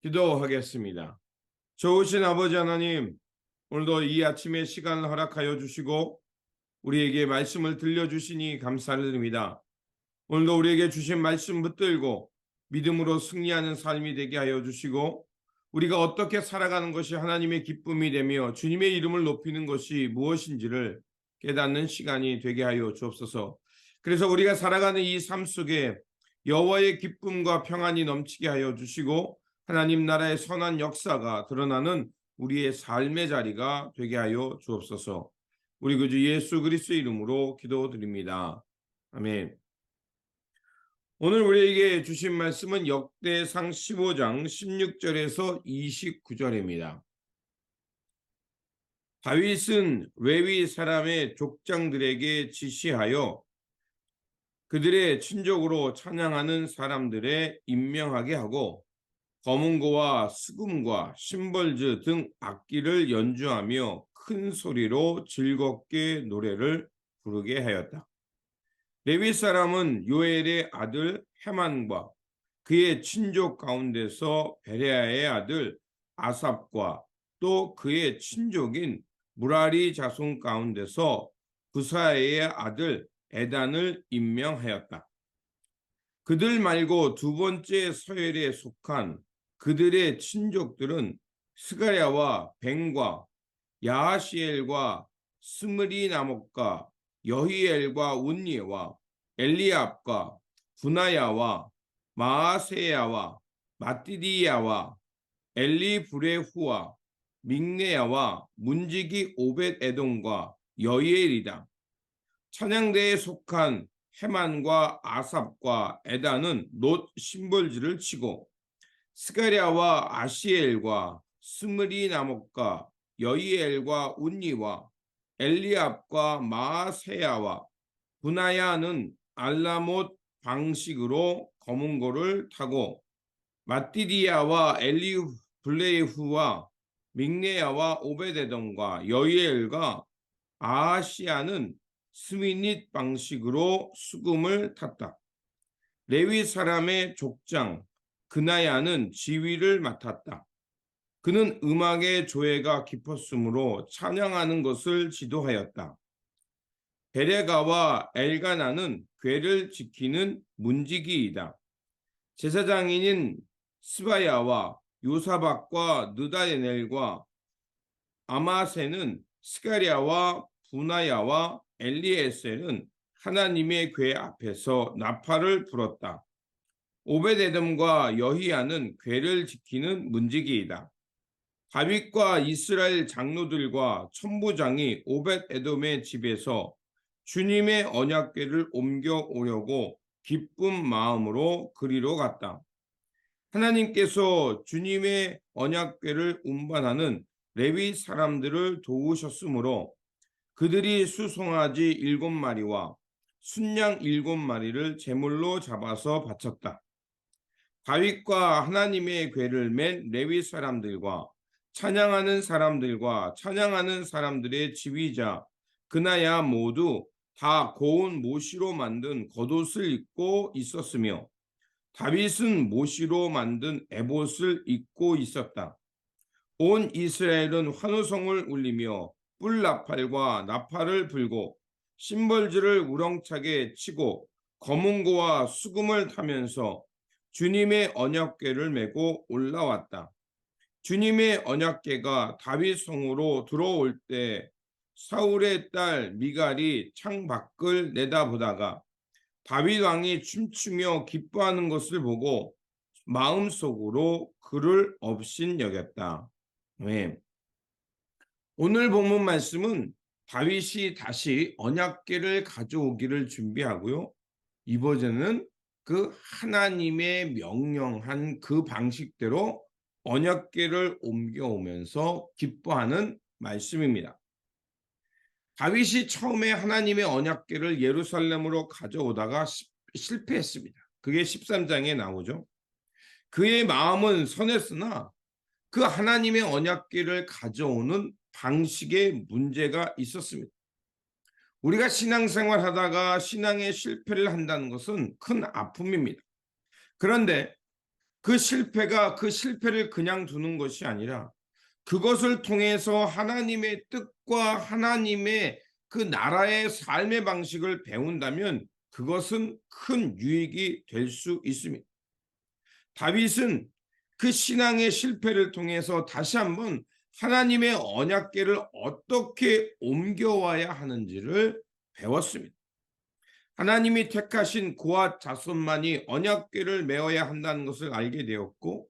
기도하겠습니다. 좋으신 아버지 하나님, 오늘도 이 아침에 시간을 허락하여 주시고 우리에게 말씀을 들려주시니 감사를 드립니다. 오늘도 우리에게 주신 말씀 붙들고 믿음으로 승리하는 삶이 되게 하여 주시고 우리가 어떻게 살아가는 것이 하나님의 기쁨이 되며 주님의 이름을 높이는 것이 무엇인지를 깨닫는 시간이 되게 하여 주옵소서. 그래서 우리가 살아가는 이 삶 속에 여호와의 기쁨과 평안이 넘치게 하여 주시고 하나님 나라의 선한 역사가 드러나는 우리의 삶의 자리가 되게 하여 주옵소서. 우리 구주 예수 그리스도의 이름으로 기도드립니다. 아멘. 오늘 우리에게 주신 말씀은 역대상 15장 16절에서 29절입니다. 다윗은 레위 사람의 족장들에게 지시하여 그들의 친족으로 찬양하는 사람들에 임명하게 하고 거문고와 수금과 심벌즈 등 악기를 연주하며 큰 소리로 즐겁게 노래를 부르게 하였다. 레위 사람은 요엘의 아들 헤만과 그의 친족 가운데서 베레아의 아들 아삽과 또 그의 친족인 무라리 자손 가운데서 구사의 아들 에단을 임명하였다. 그들 말고 두 번째 서열에 속한 그들의 친족들은 스가랴와 벤과 야하시엘과 스므리 나목과 여히엘과 운니와 엘리압과 분하야와 마아세야와 마띠디야와 엘리브레후와 믹네야와 문지기 오벳 에돔과 여히엘이다. 찬양대에 속한 헤만과 아삽과 에단은 놋 심벌즈를 치고 스가랴와 아시엘과 스므리 나목과 여히엘과 운니와 엘리압과 마아세야와 분하야는 알라못 방식으로 거문고를 타고 마띠디야와 엘리블레후와 믹네야와 오베데돔과 여히엘과 아하시야는 스미닛 방식으로 수금을 탔다. 레위 사람의 족장 그나야는 지휘를 맡았다. 그는 음악의 조예가 깊었으므로 찬양하는 것을 지도하였다. 베레가와 엘가나는 궤를 지키는 문지기이다. 제사장인인 스바야와 요사박과 느다에넬과 아마세는 스가랴와 분하야와 엘리에셀은 하나님의 궤 앞에서 나팔을 불었다. 오벳에돔과 여히야는 궤를 지키는 문지기이다. 다윗과 이스라엘 장로들과 천부장이 오벳에돔의 집에서 주님의 언약궤를 옮겨오려고 기쁜 마음으로 그리로 갔다. 하나님께서 주님의 언약궤를 운반하는 레위 사람들을 도우셨으므로 그들이 수송아지 7마리와 순양 7마리를 제물로 잡아서 바쳤다. 다윗과 하나님의 궤를 맨 레위 사람들과 찬양하는 사람들의 지휘자 그나야 모두 다 고운 모시로 만든 겉옷을 입고 있었으며 다윗은 모시로 만든 에봇을 입고 있었다. 온 이스라엘은 환호성을 울리며 뿔나팔과 나팔을 불고 심벌즈를 우렁차게 치고 거문고와 수금을 타면서 주님의 언약궤를 메고 올라왔다. 주님의 언약궤가 다윗 성으로 들어올 때 사울의 딸 미갈이 창 밖을 내다보다가 다윗 왕이 춤추며 기뻐하는 것을 보고 마음속으로 그를 업신여겼다. 네. 오늘 본문 말씀은 다윗이 다시 언약궤를 가져오기를 준비하고요. 이 버전은 그 하나님의 명령한 그 방식대로 언약궤를 옮겨오면서 기뻐하는 말씀입니다. 다윗이 처음에 하나님의 언약궤를 예루살렘으로 가져오다가 실패했습니다. 그게 13장에 나오죠. 그의 마음은 선했으나 그 하나님의 언약궤를 가져오는 방식에 문제가 있었습니다. 우리가 신앙생활 하다가 신앙에 실패를 한다는 것은 큰 아픔입니다. 그런데 그 실패가 그 실패를 그냥 두는 것이 아니라 그것을 통해서 하나님의 뜻과 하나님의 그 나라의 삶의 방식을 배운다면 그것은 큰 유익이 될 수 있습니다. 다윗은 그 신앙의 실패를 통해서 다시 한번 하나님의 언약궤를 어떻게 옮겨와야 하는지를 배웠습니다. 하나님이 택하신 고앗 자손만이 언약궤를 메어야 한다는 것을 알게 되었고,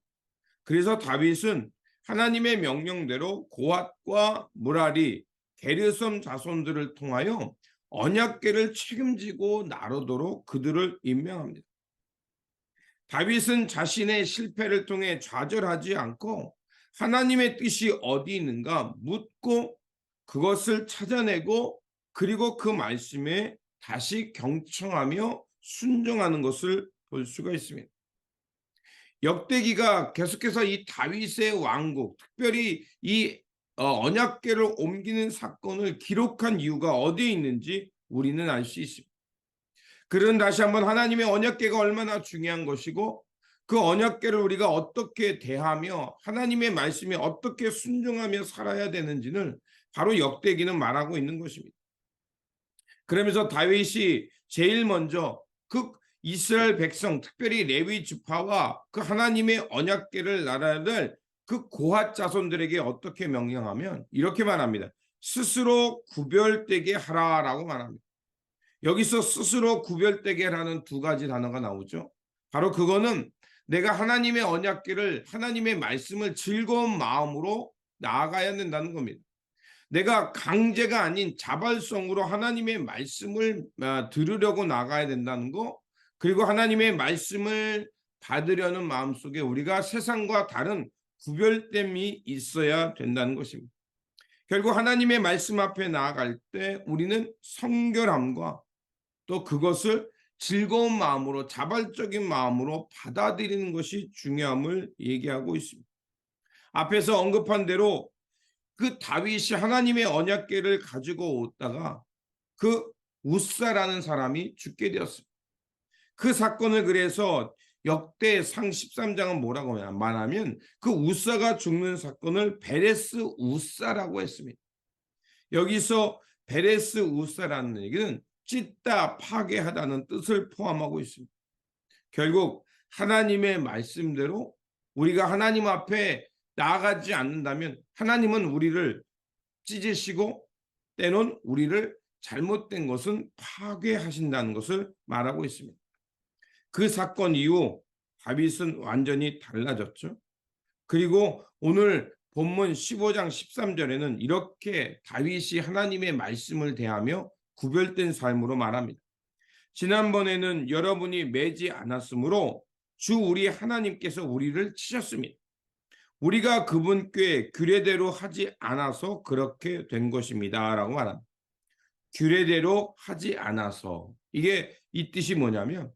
그래서 다윗은 하나님의 명령대로 고앗과 무라리, 게르솜 자손들을 통하여 언약궤를 책임지고 나르도록 그들을 임명합니다. 다윗은 자신의 실패를 통해 좌절하지 않고 하나님의 뜻이 어디 있는가 묻고 그것을 찾아내고 그리고 그 말씀에 다시 경청하며 순종하는 것을 볼 수가 있습니다. 역대기가 계속해서 이 다윗의 왕국, 특별히 이 언약궤를 옮기는 사건을 기록한 이유가 어디에 있는지 우리는 알 수 있습니다. 그런 다시 한번 하나님의 언약궤가 얼마나 중요한 것이고 그 언약궤를 우리가 어떻게 대하며 하나님의 말씀에 어떻게 순종하며 살아야 되는지는 바로 역대기는 말하고 있는 것입니다. 그러면서 다윗이 제일 먼저 그 이스라엘 백성, 특별히 레위 지파와 그 하나님의 언약궤를 나라를 그 고핫 자손들에게 어떻게 명령하면 이렇게 말합니다. 스스로 구별되게 하라라고 말합니다. 여기서 스스로 구별되게 하라는 두 가지 단어가 나오죠. 바로 그거는 내가 하나님의 언약궤를 하나님의 말씀을 즐거운 마음으로 나아가야 된다는 겁니다. 내가 강제가 아닌 자발성으로 하나님의 말씀을 들으려고 나가야 된다는 거, 그리고 하나님의 말씀을 받으려는 마음속에 우리가 세상과 다른 구별됨이 있어야 된다는 것입니다. 결국 하나님의 말씀 앞에 나아갈 때 우리는 성결함과 또 그것을 즐거운 마음으로 자발적인 마음으로 받아들이는 것이 중요함을 얘기하고 있습니다. 앞에서 언급한 대로 그 다윗이 하나님의 언약궤를 가지고 오다가 그 우사라는 사람이 죽게 되었습니다. 그 사건을 그래서 역대상 13장은 뭐라고 말하면 그 우사가 죽는 사건을 베레스 우사라고 했습니다. 여기서 베레스 우사라는 얘기는 찢다 파괴하다는 뜻을 포함하고 있습니다. 결국 하나님의 말씀대로 우리가 하나님 앞에 나아가지 않는다면 하나님은 우리를 찢으시고 때론 우리를 잘못된 것은 파괴하신다는 것을 말하고 있습니다. 그 사건 이후 다윗은 완전히 달라졌죠. 그리고 오늘 본문 15장 13절에는 이렇게 다윗이 하나님의 말씀을 대하며 구별된 삶으로 말합니다. 지난번에는 여러분이 매지 않았으므로 주 우리 하나님께서 우리를 치셨습니다. 우리가 그분께 규례대로 하지 않아서 그렇게 된 것입니다. 라고 말합니다. 규례대로 하지 않아서. 이게 이 뜻이 뭐냐면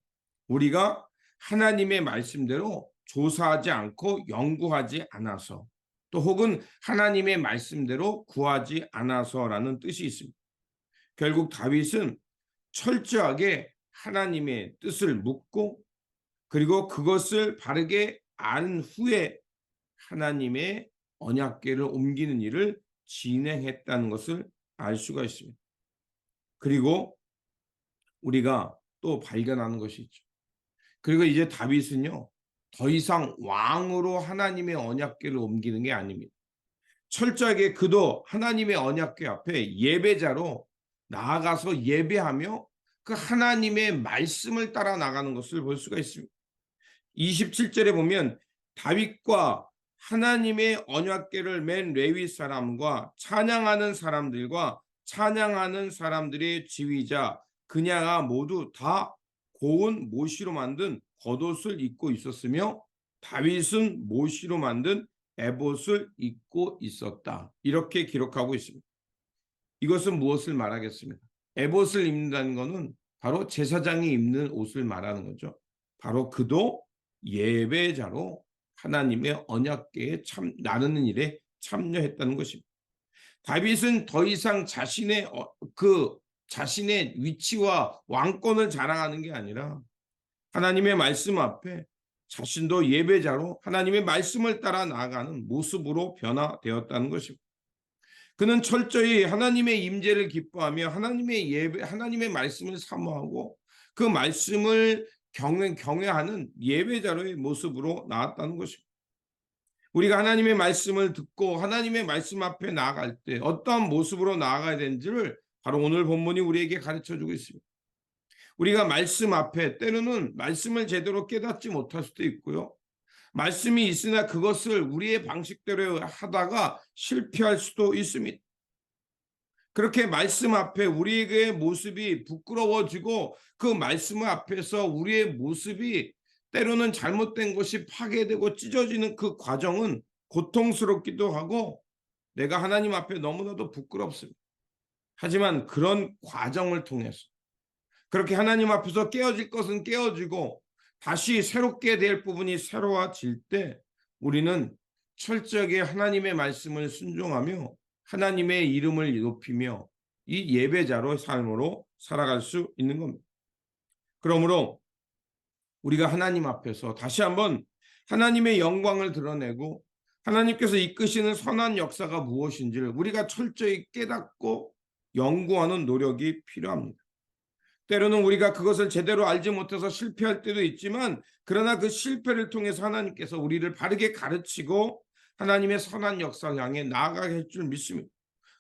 우리가 하나님의 말씀대로 조사하지 않고 연구하지 않아서 또 혹은 하나님의 말씀대로 구하지 않아서라는 뜻이 있습니다. 결국 다윗은 철저하게 하나님의 뜻을 묻고 그리고 그것을 바르게 안 후에 하나님의 언약궤를 옮기는 일을 진행했다는 것을 알 수가 있습니다. 그리고 우리가 또 발견하는 것이 있죠. 그리고 이제 다윗은요, 더 이상 왕으로 하나님의 언약궤를 옮기는 게 아닙니다. 철저하게 그도 하나님의 언약궤 앞에 예배자로 나아가서 예배하며 그 하나님의 말씀을 따라 나가는 것을 볼 수가 있습니다. 27절에 보면 다윗과 하나님의 언약궤를 맨 레위 사람과 찬양하는 사람들과 찬양하는 사람들의 지휘자 그냐가 모두 다 고운 모시로 만든 겉옷을 입고 있었으며 다윗은 모시로 만든 에봇을 입고 있었다. 이렇게 기록하고 있습니다. 이것은 무엇을 말하겠습니까? 에봇을 입는다는 것은 바로 제사장이 입는 옷을 말하는 거죠. 바로 그도 예배자로 하나님의 언약궤에 나르는 일에 참여했다는 것입니다. 다윗은 더 이상 자신의 자신의 위치와 왕권을 자랑하는 게 아니라 하나님의 말씀 앞에 자신도 예배자로 하나님의 말씀을 따라 나아가는 모습으로 변화되었다는 것입니다. 그는 철저히 하나님의 임재를 기뻐하며 하나님의 말씀을 사모하고 그 말씀을 경외하는 예배자로의 모습으로 나왔다는 것입니다. 우리가 하나님의 말씀을 듣고 하나님의 말씀 앞에 나아갈 때 어떠한 모습으로 나아가야 되는지를 바로 오늘 본문이 우리에게 가르쳐주고 있습니다. 우리가 말씀 앞에 때로는 말씀을 제대로 깨닫지 못할 수도 있고요. 말씀이 있으나 그것을 우리의 방식대로 하다가 실패할 수도 있습니다. 그렇게 말씀 앞에 우리에게 모습이 부끄러워지고 그 말씀 앞에서 우리의 모습이 때로는 잘못된 것이 파괴되고 찢어지는 그 과정은 고통스럽기도 하고 내가 하나님 앞에 너무나도 부끄럽습니다. 하지만 그런 과정을 통해서 그렇게 하나님 앞에서 깨어질 것은 깨어지고 다시 새롭게 될 부분이 새로워질 때 우리는 철저하게 하나님의 말씀을 순종하며 하나님의 이름을 높이며 이 예배자로의 삶으로 살아갈 수 있는 겁니다. 그러므로 우리가 하나님 앞에서 다시 한번 하나님의 영광을 드러내고 하나님께서 이끄시는 선한 역사가 무엇인지를 우리가 철저히 깨닫고 연구하는 노력이 필요합니다. 때로는 우리가 그것을 제대로 알지 못해서 실패할 때도 있지만 그러나 그 실패를 통해서 하나님께서 우리를 바르게 가르치고 하나님의 선한 역사를 향해 나아가게 할 줄 믿습니다.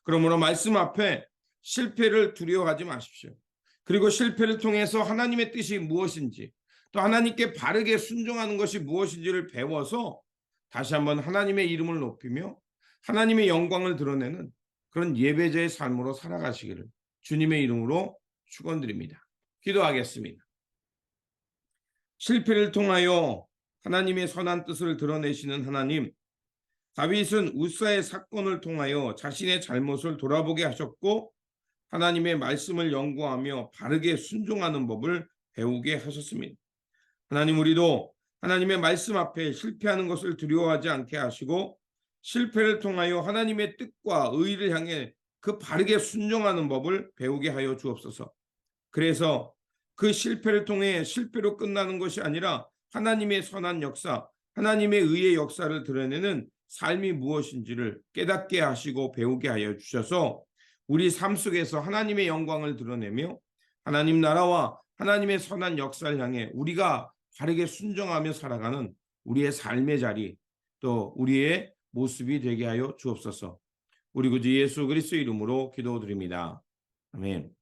그러므로 말씀 앞에 실패를 두려워하지 마십시오. 그리고 실패를 통해서 하나님의 뜻이 무엇인지 또 하나님께 바르게 순종하는 것이 무엇인지를 배워서 다시 한번 하나님의 이름을 높이며 하나님의 영광을 드러내는 그런 예배자의 삶으로 살아가시기를 주님의 이름으로 축원드립니다. 기도하겠습니다. 실패를 통하여 하나님의 선한 뜻을 드러내시는 하나님, 다윗은 우사의 사건을 통하여 자신의 잘못을 돌아보게 하셨고 하나님의 말씀을 연구하며 바르게 순종하는 법을 배우게 하셨습니다. 하나님, 우리도 하나님의 말씀 앞에 실패하는 것을 두려워하지 않게 하시고 실패를 통하여 하나님의 뜻과 의를 향해 그 바르게 순종하는 법을 배우게 하여 주옵소서. 그래서 그 실패를 통해 실패로 끝나는 것이 아니라 하나님의 선한 역사, 하나님의 의의 역사를 드러내는 삶이 무엇인지를 깨닫게 하시고 배우게 하여 주셔서 우리 삶 속에서 하나님의 영광을 드러내며 하나님 나라와 하나님의 선한 역사를 향해 우리가 바르게 순종하며 살아가는 우리의 삶의 자리, 또 우리의 모습이 되게 하여 주옵소서. 우리 구주 예수 그리스도의 이름으로 기도드립니다. 아멘.